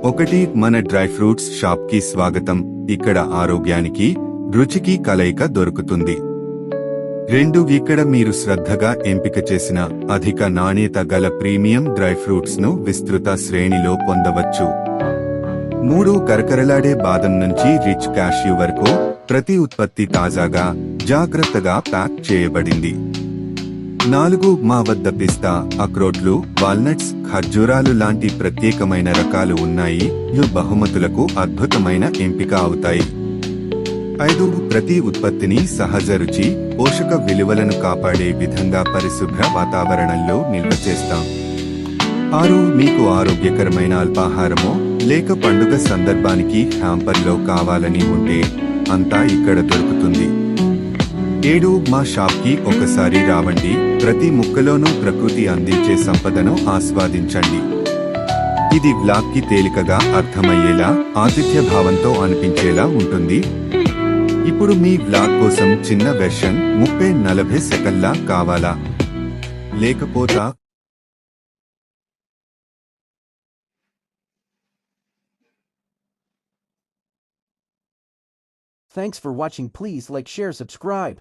ఒకటి, మన dry fruits shop కి స్వాగతం. ఇక్కడ ఆరోగ్యానికి, రుచికి కలయిక దొరుకుతుంది. 2, ఇక్కడ మీరు శ్రద్ధగా ఎంపిక చేసిన అధిక నాణ్యత గల ప్రీమియం డ్రై ఫ్రూట్స్ ను విస్తృత శ్రేణిలో పొందవచ్చు. 3, కరకరలాడే బాదం నుంచి రిచ్ క్యాష్యూ వరకు ప్రతి ఉత్పత్తి తాజాగా, జాగ్రత్తగా ప్యాక్ చేయబడింది. 4, మా వద్ద పిస్తా, అక్రోట్లు, వాల్నట్స్, ఖర్జూరాలు లాంటి ప్రత్యేకమైన రకాలు ఉన్నాయి. ఇవి బహుమతులకు అద్భుతమైన ఎంపిక అవుతాయి. 5, ప్రతి ఉత్పత్తిని సహజ రుచి, పోషక విలువలను కాపాడే విధంగా పరిశుభ్ర వాతావరణంలో నిల్వ చేస్తాం. 6, మీకు ఆరోగ్యకరమైన అల్పాహారమో లేక పండుగ సందర్భానికి హ్యాంపర్లో కావాలని ఉంటే అంతా ఇక్కడ దొరుకుతుంది. 7, మా షాప్కి ఒకసారి రావండి. ప్రతి ముక్కలోనూ ప్రకృతి అందించే సంపదను ఆస్వాదించండి. ఇది వ్లాగ్ కి తేలికగా అర్థమయ్యేలా, ఆతిథ్య భావంతో అనిపించేలా ఉంటుంది. ఇప్పుడు మీ వ్లాగ్ కోసం చిన్న వెర్షన్ 30-40 సెకన్ల కావాలా? లేకపోతా? Thanks for watching. Please like, share, subscribe.